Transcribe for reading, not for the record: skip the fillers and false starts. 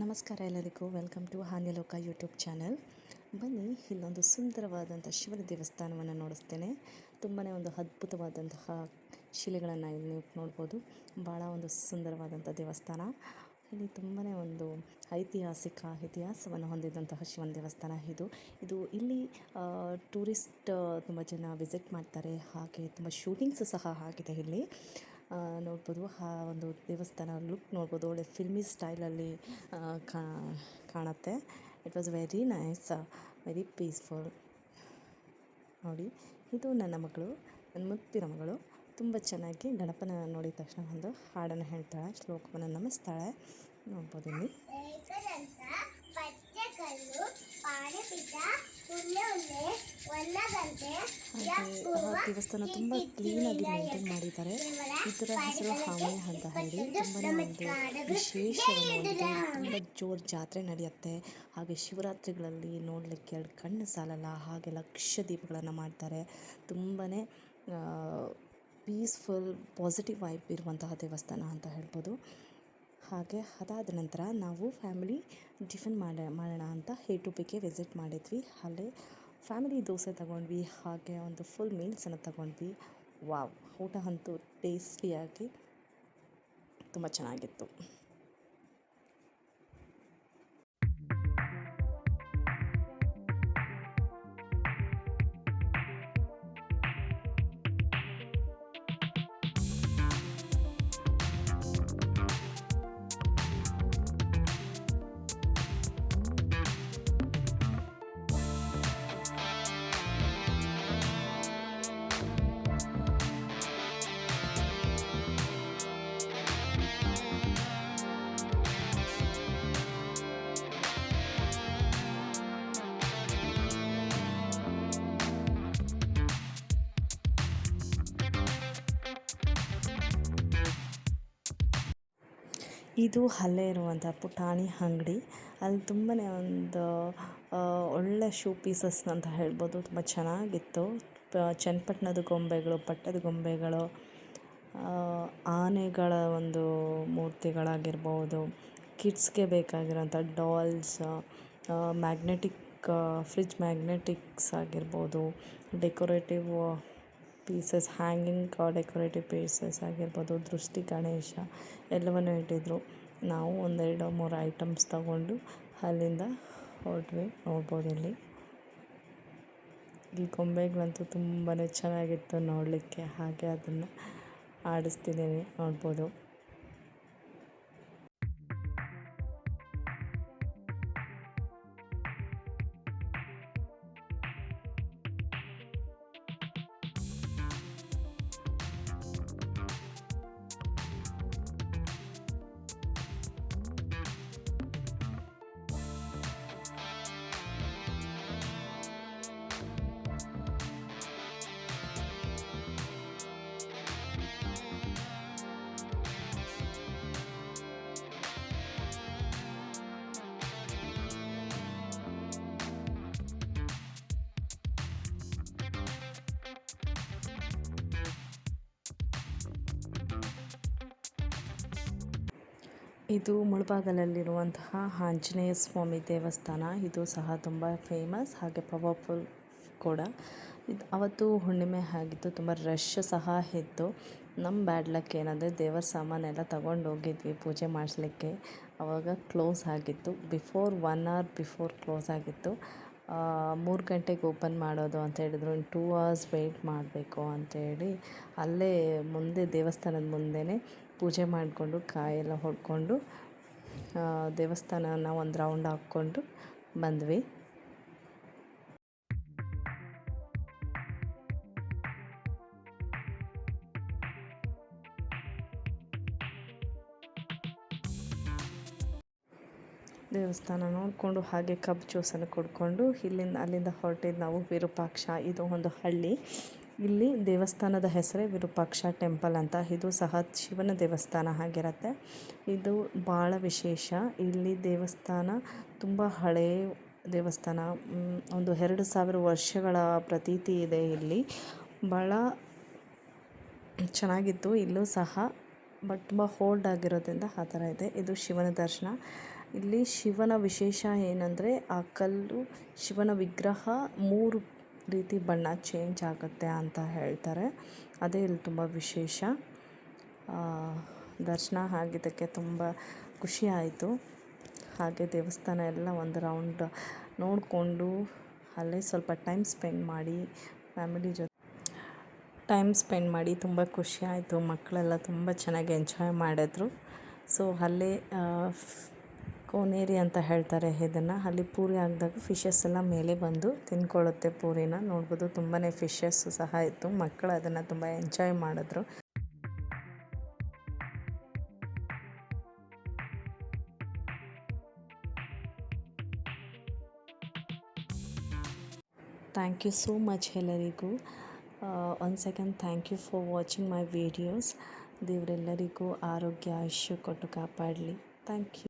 ನಮಸ್ಕಾರ ಎಲ್ಲರಿಗೂ. Welcome to ಹಾನ್ಯಲೋಕ ಯೂಟ್ಯೂಬ್ ಚಾನಲ್. ಬನ್ನಿ, ಇಲ್ಲೊಂದು ಸುಂದರವಾದಂಥ ಶಿವನ ದೇವಸ್ಥಾನವನ್ನು ನೋಡಿಸ್ತೇನೆ. ತುಂಬಾ ಒಂದು ಅದ್ಭುತವಾದಂತಹ ಶಿಲೆಗಳನ್ನು ಇಲ್ಲಿ ನೀವು ನೋಡ್ಬೋದು. ಭಾಳ ಒಂದು ಸುಂದರವಾದಂಥ ದೇವಸ್ಥಾನ. ಇಲ್ಲಿ ತುಂಬಾ ಒಂದು ಇತಿಹಾಸವನ್ನು ಹೊಂದಿದಂತಹ ಶಿವನ ದೇವಸ್ಥಾನ ಇದು ಇಲ್ಲಿ ಟೂರಿಸ್ಟ್ ತುಂಬ ಜನ ವಿಸಿಟ್ ಮಾಡ್ತಾರೆ. ಹಾಗೆ ತುಂಬ ಶೂಟಿಂಗ್ಸ್ ಸಹ ಆಗಿದೆ ಇಲ್ಲಿ. ನೋಡ್ಬೋದು ಆ ಒಂದು ದೇವಸ್ಥಾನ ಲುಕ್ ನೋಡ್ಬೋದು. ಒಳ್ಳೆ ಫಿಲ್ಮಿ ಸ್ಟೈಲಲ್ಲಿ ಕಾಣುತ್ತೆ. It was very nice, very peaceful. ನೋಡಿ, ಇದು ನನ್ನ ಮಗಳು, ನನ್ನ ಮುತ್ತಿನ ಮಗಳು. ತುಂಬ ಚೆನ್ನಾಗಿ ಗಣಪನ ನೋಡಿದ ತಕ್ಷಣ ಒಂದು ಹಾಡನ್ನು ಹೇಳ್ತಾಳೆ, ಶ್ಲೋಕವನ್ನು ನಮಿಸ್ತಾಳೆ. ನೋಡ್ಬೋದು ಇಲ್ಲಿ. ಹಾಗೆ ದೇವಸ್ಥಾನ ತುಂಬ ಕ್ಲೀನಾಗಿ ಮೇಂಟೈನ್ ಮಾಡಿದ್ದಾರೆ. ಇದರ ಹೆಸರು ಹಾವಳಿ ಅಂತ ಹೇಳಿ ತುಂಬಾ ಒಂದು ವಿಶೇಷವಾಗಿದೆ. ತುಂಬ ಜೋರು ಜಾತ್ರೆ ನಡೆಯುತ್ತೆ. ಹಾಗೆ ಶಿವರಾತ್ರಿಗಳಲ್ಲಿ ನೋಡಲಿಕ್ಕೆ 2 ಕಣ್ಣು ಸಾಲಲ್ಲ. ಹಾಗೆ ಲಕ್ಷ ದೀಪಗಳನ್ನು ಮಾಡ್ತಾರೆ. ತುಂಬಾ ಪೀಸ್ಫುಲ್, ಪಾಸಿಟಿವ್ ವೈಬ್ ಇರುವಂತಹ ದೇವಸ್ಥಾನ ಅಂತ ಹೇಳ್ಬೋದು. ಹಾಗೆ ಅದಾದ ನಂತರ ನಾವು ಫ್ಯಾಮಿಲಿ ಟಿಫನ್ ಮಾಡೋಣ ಅಂತ A2Pಗೆ ವಿಸಿಟ್ ಮಾಡಿದ್ವಿ. ಅಲ್ಲೇ ಫ್ಯಾಮಿಲಿ ದೋಸೆ ತಗೊಂಡ್ವಿ. ಹಾಗೆ ಒಂದು ಫುಲ್ ಮೀಲ್ಸನ್ನು ತಗೊಂಡ್ವಿ. ವಾವ್, ಊಟ ಅಂತೂ ಟೇಸ್ಟಿಯಾಗಿ ತುಂಬ ಚೆನ್ನಾಗಿತ್ತು. ಇದು ಅಲ್ಲೇ ಇರುವಂಥ ಪುಟಾಣಿ ಅಂಗಡಿ. ಅಲ್ಲಿ ತುಂಬಾ ಒಂದು ಒಳ್ಳೆ ಶೂ ಪೀಸಸ್ ಅಂತ ಹೇಳ್ಬೋದು. ತುಂಬ ಚೆನ್ನಾಗಿತ್ತು. ಚನ್ನಪಟ್ಟಣದ ಗೊಂಬೆಗಳು, ಪಟ್ಟದ ಗೊಂಬೆಗಳು, ಆನೆಗಳ ಒಂದು ಮೂರ್ತಿಗಳಾಗಿರ್ಬೋದು, ಕಿಡ್ಸ್ಗೆ ಬೇಕಾಗಿರೋಂಥ ಡಾಲ್ಸ್, ಫ್ರಿಜ್ ಮ್ಯಾಗ್ನೆಟಿಕ್ಸ್ ಆಗಿರ್ಬೋದು, decorative pieces, hanging decorative pieces ಆಗಿರ್ಬೋದು, ದೃಷ್ಟಿ ಗಣೇಶ ಎಲ್ಲವನ್ನು ಇಟ್ಟಿದ್ರು. ನಾವು 1-2-3 ಐಟಮ್ಸ್ ತಗೊಂಡು ಅಲ್ಲಿಂದ ಹೊರಟ್ವಿ. ನೋಡ್ಬೋದು ಇಲ್ಲಿ. ಈ ಗೊಂಬೆಗಳಂತೂ ತುಂಬಾ ಚೆನ್ನಾಗಿತ್ತು ನೋಡಲಿಕ್ಕೆ. ಹಾಗೆ ಅದನ್ನು ಆಡಿಸ್ತಿದ್ದೀನಿ, ನೋಡ್ಬೋದು. ಇದು ಮುಳಬಾಗಲಲ್ಲಿರುವಂತಹ ಆಂಜನೇಯ ಸ್ವಾಮಿ ದೇವಸ್ಥಾನ. ಇದು ಸಹ ತುಂಬ ಫೇಮಸ್, ಹಾಗೆ ಪವರ್ಫುಲ್ ಕೂಡ. ಅವತ್ತು ಹುಣ್ಣಿಮೆ ಆಗಿತ್ತು, ತುಂಬ ರಶ್ ಸಹ ಇತ್ತು. ನಮ್ಮ ಬ್ಯಾಡ್ ಲಕ್ ಏನಂದರೆ ದೇವರ ಸಾಮಾನೆಲ್ಲ ತಗೊಂಡು ಹೋಗಿದ್ವಿ ಪೂಜೆ ಮಾಡಿಸ್ಲಿಕ್ಕೆ. ಆವಾಗ ಕ್ಲೋಸ್ ಆಗಿತ್ತು. 1 hour ಬಿಫೋರ್ ಕ್ಲೋಸ್ ಆಗಿತ್ತು. 3 ಗಂಟೆಗೆ ಓಪನ್ ಮಾಡೋದು ಅಂತ ಹೇಳಿದ್ರು. 2 hours ವೆಯ್ಟ್ ಮಾಡಬೇಕು ಅಂತೇಳಿ ಅಲ್ಲೇ ಮುಂದೆ ದೇವಸ್ಥಾನದ ಮುಂದೆನೇ ಪೂಜೆ ಮಾಡಿಕೊಂಡು ಕಾಯೆಲ್ಲ ಹೊಡ್ಕೊಂಡು ದೇವಸ್ಥಾನನ ಒಂದು ರೌಂಡ್ ಹಾಕ್ಕೊಂಡು ಬಂದ್ವಿ. ದೇವಸ್ಥಾನ ನೋಡಿಕೊಂಡು ಹಾಗೆ ಕಬ್ಬು ಜ್ಯೂಸನ್ನು ಕುಡ್ಕೊಂಡು ಅಲ್ಲಿಂದ ಹೊರಟಿದ್ದು ನಾವು ವಿರೂಪಾಕ್ಷ. ಇದು ಒಂದು ಹಳ್ಳಿ. ಇಲ್ಲಿ ದೇವಸ್ಥಾನದ ಹೆಸರೇ ವಿರೂಪಾಕ್ಷ ಟೆಂಪಲ್ ಅಂತ. ಇದು ಸಹ ಶಿವನ ದೇವಸ್ಥಾನ ಆಗಿರುತ್ತೆ. ಇದು ಭಾಳ ವಿಶೇಷ. ಇಲ್ಲಿ ದೇವಸ್ಥಾನ ತುಂಬ ಹಳೆಯ ದೇವಸ್ಥಾನ. ಒಂದು 2000 ವರ್ಷಗಳ ಪ್ರತೀತಿ ಇದೆ ಇಲ್ಲಿ. ಭಾಳ ಚೆನ್ನಾಗಿತ್ತು ಇಲ್ಲೂ ಸಹ, ಬಟ್ ತುಂಬ ಹೋಲ್ಡ್ ಆಗಿರೋದ್ರಿಂದ ಆ ಥರ ಇದೆ. ಇದು ಶಿವನ ದರ್ಶನ. ಇಲ್ಲಿ ಶಿವನ ವಿಶೇಷ ಏನಂದರೆ ಆ ಕಲ್ಲು ಶಿವನ ವಿಗ್ರಹ 3 ರೀತಿ ಬಣ್ಣ ಚೇಂಜ್ ಆಗುತ್ತೆ ಅಂತ ಹೇಳ್ತಾರೆ. ಅದೇ ಇಲ್ಲಿ ತುಂಬ ವಿಶೇಷ. ದರ್ಶನ ಆಗಿದ್ದಕ್ಕೆ ತುಂಬ ಖುಷಿ ಆಯಿತು. ಹಾಗೆ ದೇವಸ್ಥಾನ ಎಲ್ಲ ಒಂದು ರೌಂಡ್ ನೋಡಿಕೊಂಡು ಅಲ್ಲೇ ಸ್ವಲ್ಪ ಟೈಮ್ ಸ್ಪೆಂಡ್ ಮಾಡಿ ಫ್ಯಾಮಿಲಿ ಜೊತೆ ತುಂಬ ಖುಷಿ ಆಯಿತು. ಮಕ್ಕಳೆಲ್ಲ ತುಂಬ ಚೆನ್ನಾಗಿ ಎಂಜಾಯ್ ಮಾಡಿದ್ರು. ಸೊ ಅಲ್ಲೇ ಕೋನೇರಿ ಅಂತ ಹೇಳ್ತಾರೆ ಇದನ್ನು. ಅಲ್ಲಿ ಪೂರಿ ಹಾಕಿದಾಗ ಫಿಶಸ್ ಎಲ್ಲ ಮೇಲೆ ಬಂದು ತಿಂದ್ಕೊಳ್ಳುತ್ತೆ ಪೂರಿನ. ನೋಡ್ಬೋದು ತುಂಬಾ ಫಿಶಸ್ ಸಹ ಇತ್ತು. ಮಕ್ಕಳು ಅದನ್ನು ತುಂಬ ಎಂಜಾಯ್ ಮಾಡಿದ್ರು. ಥ್ಯಾಂಕ್ ಯು ಸೋ ಮಚ್ ಎಲ್ಲರಿಗೂ. Once again thank you for watching my videos. ದೇವರೆಲ್ಲರಿಗೂ ಆರೋಗ್ಯ ಆಯುಷ್ಯ ಕೊಟ್ಟು ಕಾಪಾಡಲಿ. Thank you.